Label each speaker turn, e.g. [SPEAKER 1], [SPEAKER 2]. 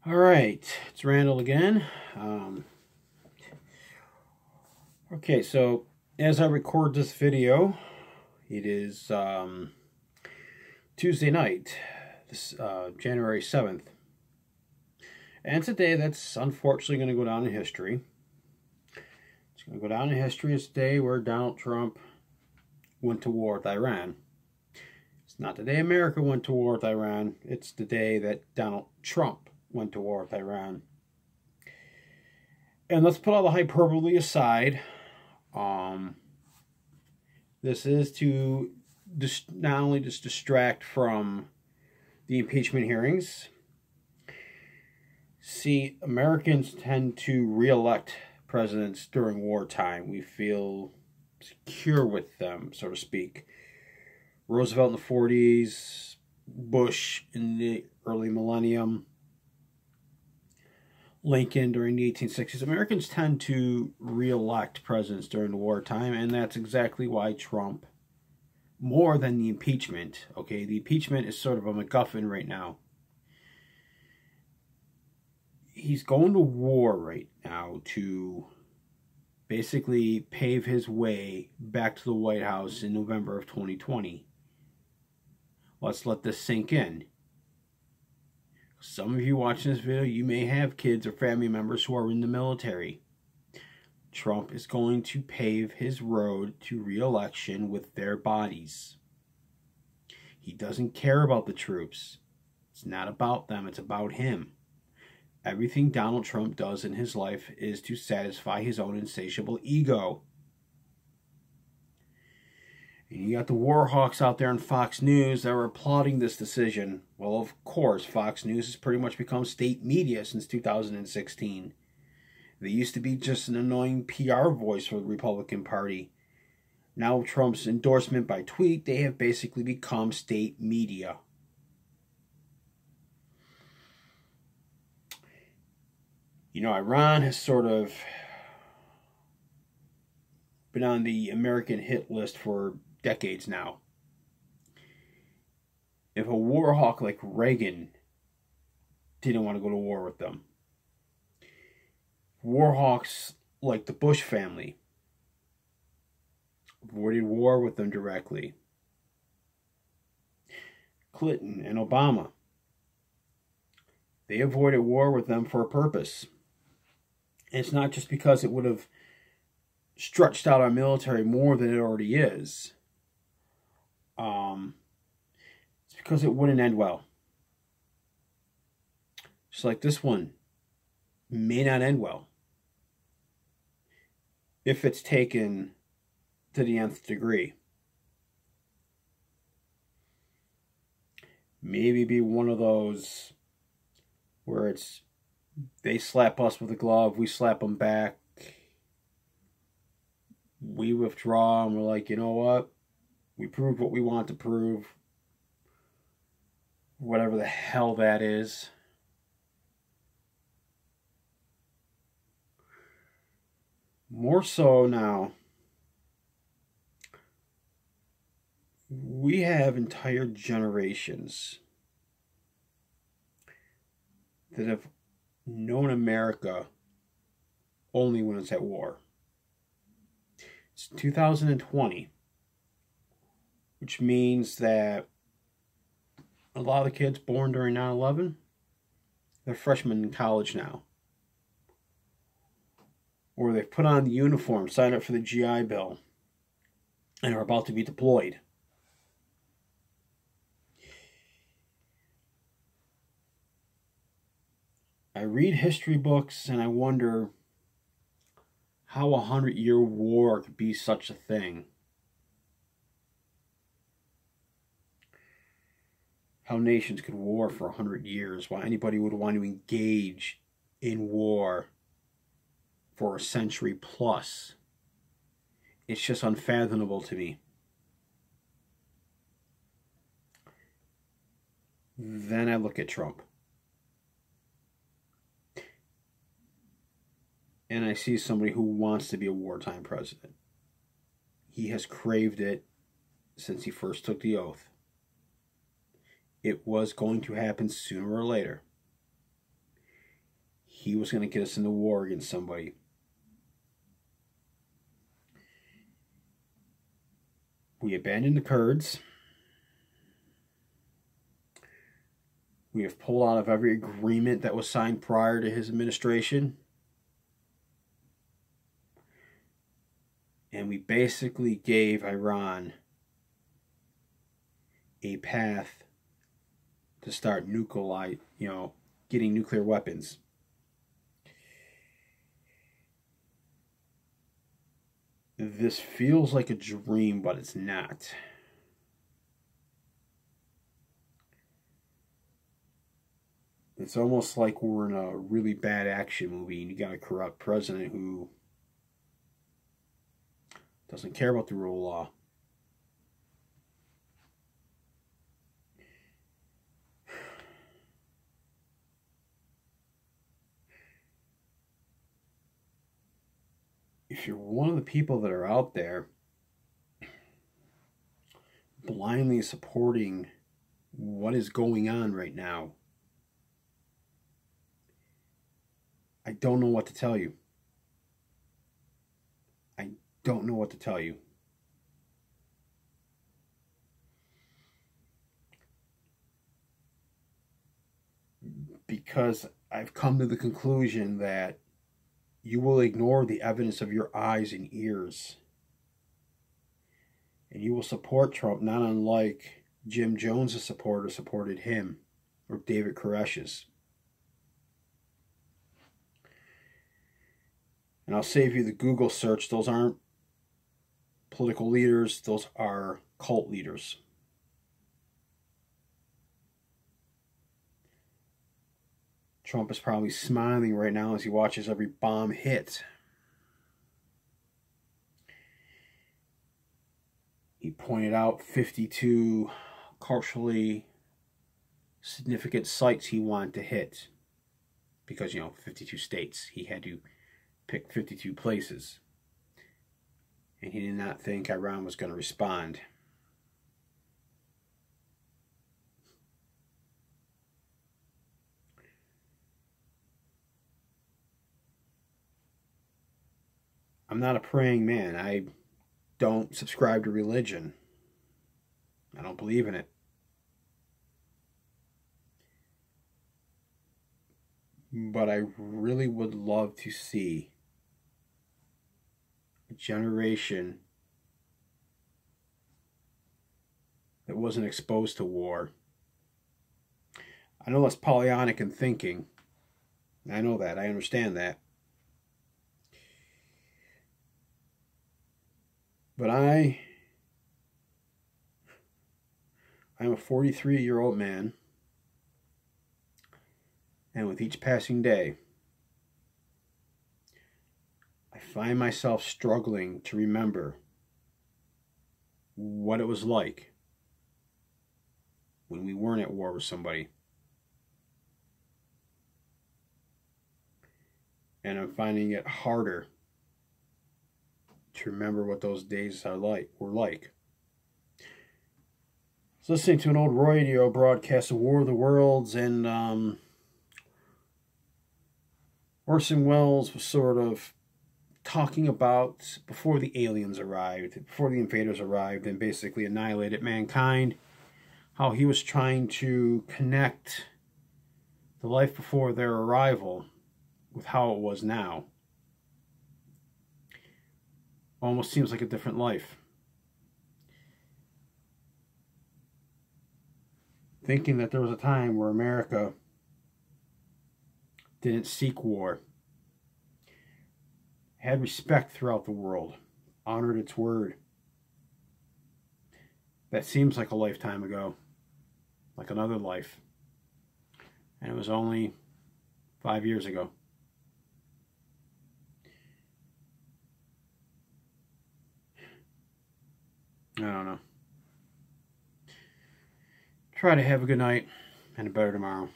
[SPEAKER 1] All right, it's Randall again. Okay, so as I record this video, it is Tuesday night, January 7th. And it's a day that's unfortunately going to go down in history. It's going to go down in history as the day where Donald Trump went to war with Iran. It's not the day America went to war with Iran. It's the day that Donald Trump went to war with Iran. And let's put all the hyperbole aside. This is to not only just distract from the impeachment hearings. See, Americans tend to re-elect presidents during wartime. We feel secure with them, so to speak. Roosevelt in the 40s, Bush in the early millennium, Lincoln during the 1860s. Americans tend to re-elect presidents during the wartime, and that's exactly why Trump, more than the impeachment, okay, the impeachment is sort of a MacGuffin right now. He's going to war right now to basically pave his way back to the White House in November of 2020. Let's let this sink in. Some of you watching this video, you may have kids or family members who are in the military. Trump is going to pave his road to re-election with their bodies. He doesn't care about the troops. It's not about them, it's about him. Everything Donald Trump does in his life is to satisfy his own insatiable ego. And you got the war hawks out there on Fox News that are applauding this decision. Well, of course, Fox News has pretty much become state media since 2016. They used to be just an annoying PR voice for the Republican Party. Now Trump's endorsement by tweet, they have basically become state media. You know, Iran has sort of been on the American hit list for decades now. If a war hawk like Reagan didn't want to go to war with them, war hawks like the Bush family avoided war with them directly. Clinton and Obama, they avoided war with them for a purpose. And it's not just because it would have stretched out our military more than it already is. It's because it wouldn't end well. Just like this one may not end well if it's taken to the nth degree. Maybe be one of those where it's they slap us with a glove, we slap them back, we withdraw, and we're like, you know what? We proved what we want to prove. Whatever the hell that is. More so now, we have entire generations that have known America only when it's at war. It's 2020, which means that a lot of the kids born during 9/11, they're freshmen in college now. Or they've put on the uniform, signed up for the GI Bill, and are about to be deployed. I read history books and I wonder how a 100-year war could be such a thing. How nations could war for 100 years, why anybody would want to engage in war for a century plus. It's just unfathomable to me. Then I look at Trump. And I see somebody who wants to be a wartime president. He has craved it since he first took the oath. It was going to happen sooner or later. he was going to get us into war against somebody. We abandoned the Kurds. We have pulled out of every agreement that was signed prior to his administration. And we basically gave Iran a path to start getting nuclear weapons. This feels like a dream, but it's not. It's almost like we're in a really bad action movie and you got a corrupt president who doesn't care about the rule of law. If you're one of the people that are out there blindly supporting what is going on right now, I don't know what to tell you. I don't know what to tell you. Because I've come to the conclusion that you will ignore the evidence of your eyes and ears. And you will support Trump, not unlike Jim Jones' supporter supported him, or David Koresh's. And I'll save you the Google search. Those aren't political leaders. Those are cult leaders. Trump is probably smiling right now as he watches every bomb hit. He pointed out 52 culturally significant sites he wanted to hit. Because, 52 states. He had to pick 52 places. And he did not think Iran was going to respond. I'm not a praying man. I don't subscribe to religion. I don't believe in it. But I really would love to see a generation that wasn't exposed to war. I know that's Pollyannic in thinking. I know that. I understand that. But I'm a 43-year-old man, and with each passing day, I find myself struggling to remember what it was like when we weren't at war with somebody. And I'm finding it harder to remember what those days were like. I was listening to an old radio broadcast of War of the Worlds, and Orson Welles was sort of talking about before the aliens arrived, before the invaders arrived and basically annihilated mankind, how he was trying to connect the life before their arrival with how it was now. Almost seems like a different life. Thinking that there was a time where America didn't seek war, had respect throughout the world, honored its word. That seems like a lifetime ago, like another life. And it was only 5 years ago. I don't know. Try to have a good night and a better tomorrow.